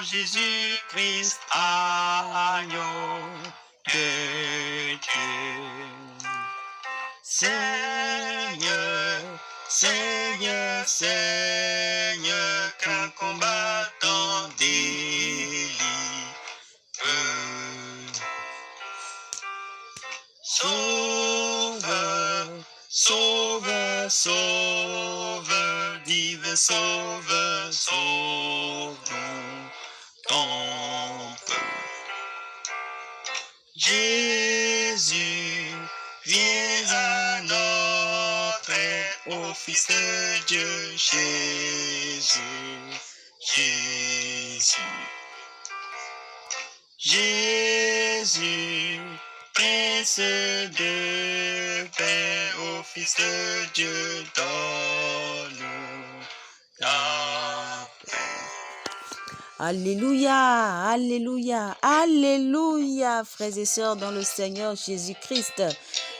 Jésus-Christ, agneau de Dieu. Seigneur, Seigneur, Seigneur, qu'un combattant délivre. Sauveur, Sauveur, Sauveur, divin Sauveur, sauve ton peuple. Jésus, viens à notre aide, ô Fils de Dieu, Jésus, Jésus. Jésus, Prince de paix, ô Fils de Dieu, donne-nous ta paix. Alléluia, alléluia, alléluia, frères et sœurs dans le Seigneur Jésus-Christ.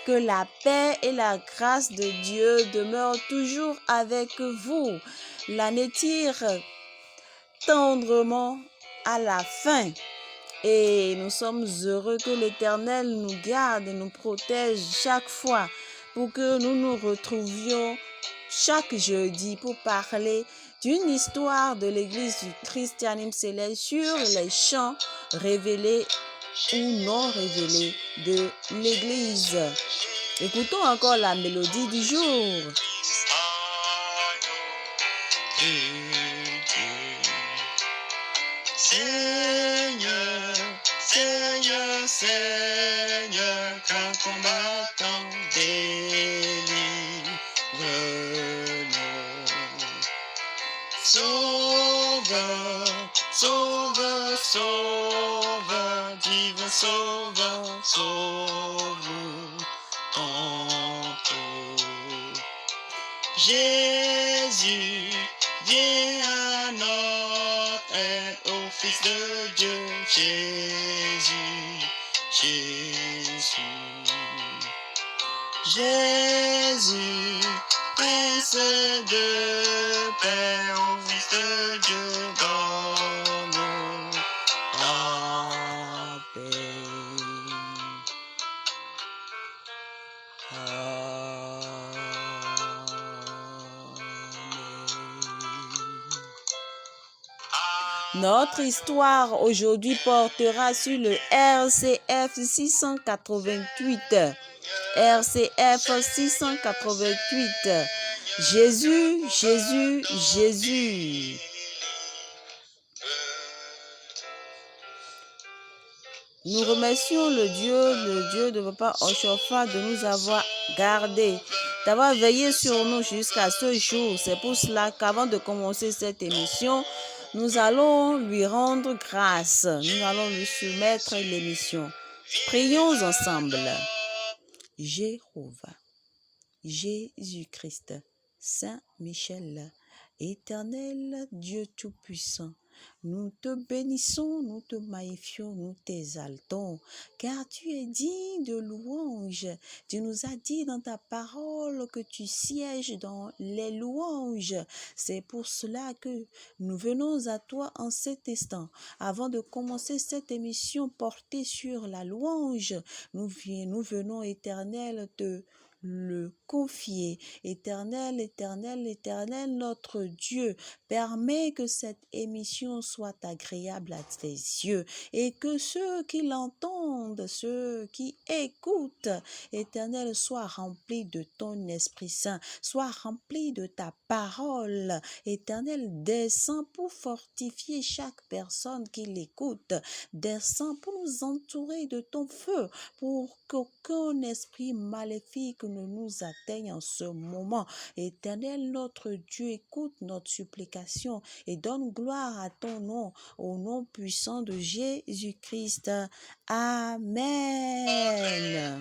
Que la paix et la grâce de Dieu demeurent toujours avec vous. L'année tire tendrement à la fin. Et nous sommes heureux que l'Éternel nous garde et nous protège chaque fois pour que nous nous retrouvions chaque jeudi pour parler d'une histoire de l'Église du Christianisme céleste sur les chants révélés ou non révélés de l'Église. Écoutons encore la mélodie du jour. Seigneur, Seigneur, Seigneur, qu'un combattant délivre-nous. Sauveur, Sauveur, Sauveur, divin Sauveur, sauve-nous ton peuple. Jésus, viens à notre aide, ô Fils de Dieu, Jésus, Jésus. Jésus, Prince de paix, ô Fils de Dieu, donne-nous ta paix. Notre histoire aujourd'hui portera sur le RCF 688. RCF 688. Jésus, Jésus, Jésus. Nous remercions le Dieu de Papa Oshofa de nous avoir gardés, d'avoir veillé sur nous jusqu'à ce jour. C'est pour cela qu'avant de commencer cette émission, nous allons lui rendre grâce. Nous allons lui soumettre l'émission. Prions ensemble. Jéhovah, Jésus-Christ, Saint Michel, Éternel Dieu Tout-Puissant, nous te bénissons, nous te magnifions, nous t'exaltons, car tu es digne de louange. Tu nous as dit dans ta parole que tu sièges dans les louanges. C'est pour cela que nous venons à toi en cet instant. Avant de commencer cette émission portée sur la louange, nous venons, Éternel, te le confier. Éternel, éternel, éternel, notre Dieu, permet que cette émission soit agréable à tes yeux et que ceux qui l'entendent, ceux qui écoutent, Éternel, soient remplis de ton Esprit Saint, soient remplis de ta parole. Éternel, descends pour fortifier chaque personne qui l'écoute, descends pour nous entourer de ton feu, pour qu'aucun esprit maléfique ne nous atteigne en ce moment. Éternel, notre Dieu, écoute notre supplication et donne gloire à ton nom, au nom puissant de Jésus-Christ. Amen.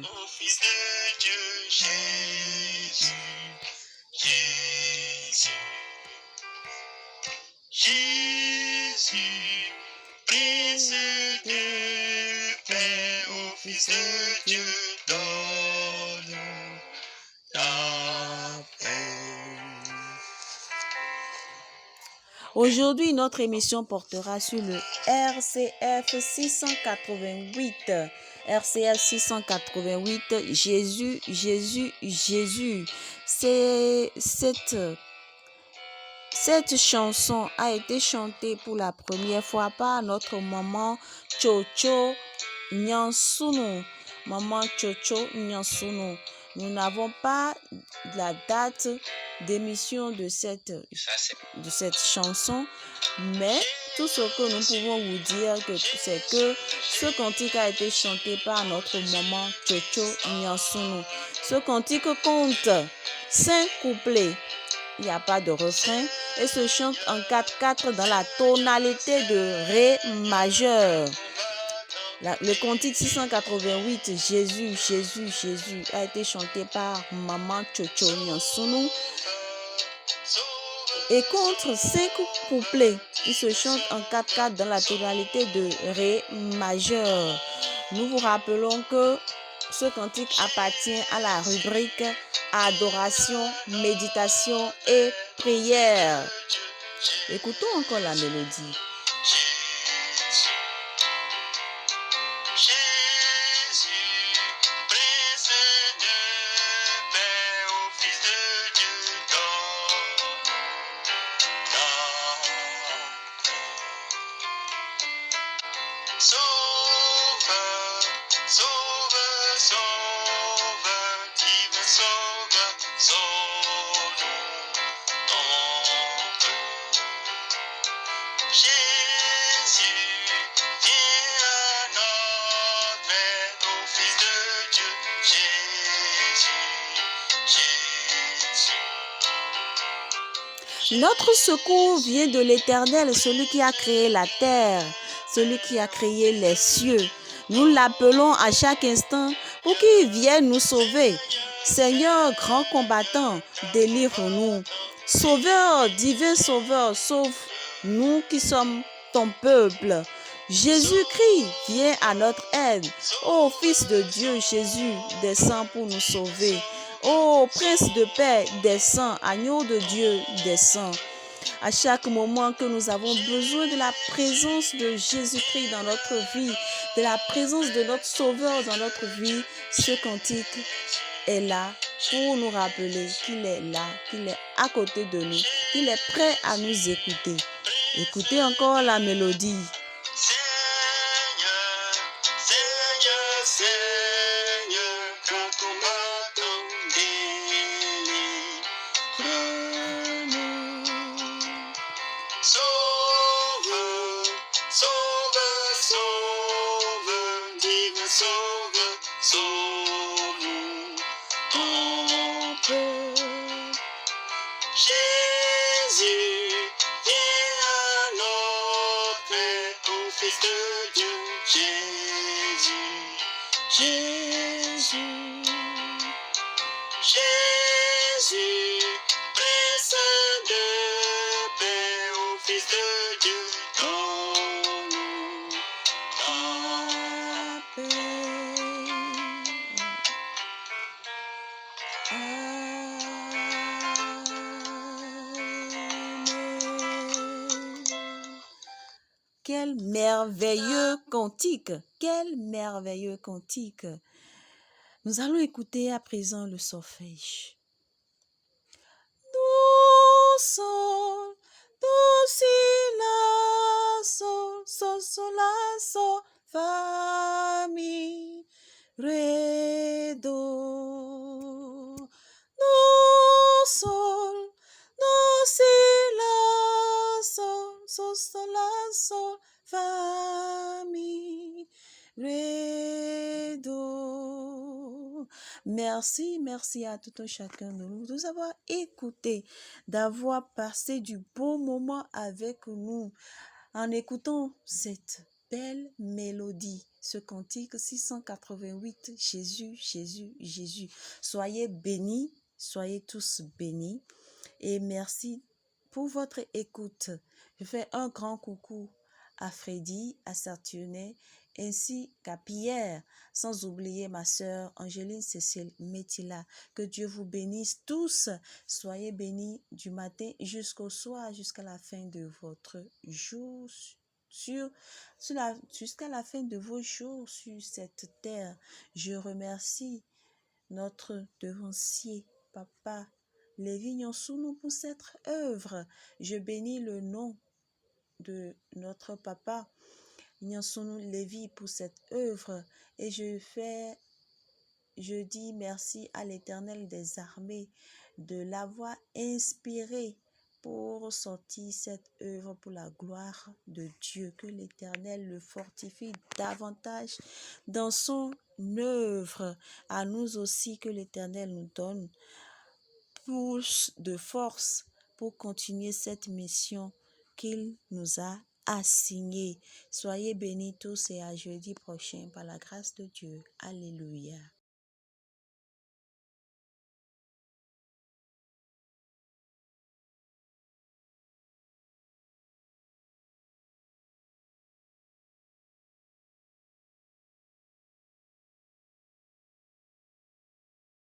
Ô Fils de Dieu, Jésus, Jésus. Jésus, Prince de paix, ô Fils de Dieu, donne ta paix. Aujourd'hui, notre émission portera sur le RCF 688. RCF 688, Jésus, Jésus, Jésus. Cette chanson a été chantée pour la première fois par notre maman Chocho Nyansunu. Maman Chocho Nyansunu. Nous n'avons pas la date d'émission de cette chanson, mais tout ce que nous pouvons vous dire, c'est que ce cantique a été chanté par notre maman Chocho Nyansunu. Ce cantique compte 5 couplets. Il n'y a pas de refrain et se chante en 4/4 dans la tonalité de Ré majeur. Le cantique 688, Jésus, Jésus, Jésus, a été chanté par maman Chocho Nyansunu et contre 5 couplets. Il se chante en 4/4 dans la tonalité de Ré majeur. Nous vous rappelons que ce cantique appartient à la rubrique adoration, méditation et prière. Écoutons encore la mélodie. Notre secours vient de l'Éternel, celui qui a créé la terre, celui qui a créé les cieux. Nous l'appelons à chaque instant pour qu'il vienne nous sauver. Seigneur, grand combattant, délivre-nous. Sauveur, divin sauveur, sauve-nous qui sommes ton peuple. Jésus-Christ, viens à notre aide. Ô Fils de Dieu, Jésus, descends pour nous sauver. Ô Prince de paix, descends, agneau de Dieu, descends. À chaque moment que nous avons besoin de la présence de Jésus-Christ dans notre vie, de la présence de notre Sauveur dans notre vie, ce cantique est là pour nous rappeler qu'il est là, qu'il est à côté de nous, qu'il est prêt à nous écouter. Écoutez encore la mélodie. Quel merveilleux cantique! Quel merveilleux cantique! Nous allons écouter à présent le solfège. Do, sol, do, si, la, sol, la, sol, fa, mi, ré, do. Do, sol, do, si, la, sol, la, sol, fa, mi, ré, do. Merci à tout un chacun de nous avoir écoutés, d'avoir passé du beau moment avec nous en écoutant cette belle mélodie, ce cantique 688, Jésus, Jésus, Jésus. Soyez bénis, soyez tous bénis et merci pour votre écoute. Je fais un grand coucou à Freddy, à Saturnet ainsi qu'à Pierre, sans oublier ma sœur Angéline Cécile Métila. Que Dieu vous bénisse tous. Soyez bénis du matin jusqu'au soir, jusqu'à la fin de votre jour, jusqu'à la fin de vos jours sur cette terre. Je remercie notre devancier, Papa Lévi Nyonsounou, pour cette œuvre. Je bénis le nom de notre papa Nyonsounou Lévi pour cette œuvre et je dis merci à l'Éternel des armées de l'avoir inspiré pour sortir cette œuvre pour la gloire de Dieu. Que l'Éternel le fortifie davantage dans son œuvre. À nous aussi, que l'Éternel nous donne plus de force pour continuer cette mission qu'il nous a assignée. Soyez bénis tous et à jeudi prochain par la grâce de Dieu. Alléluia.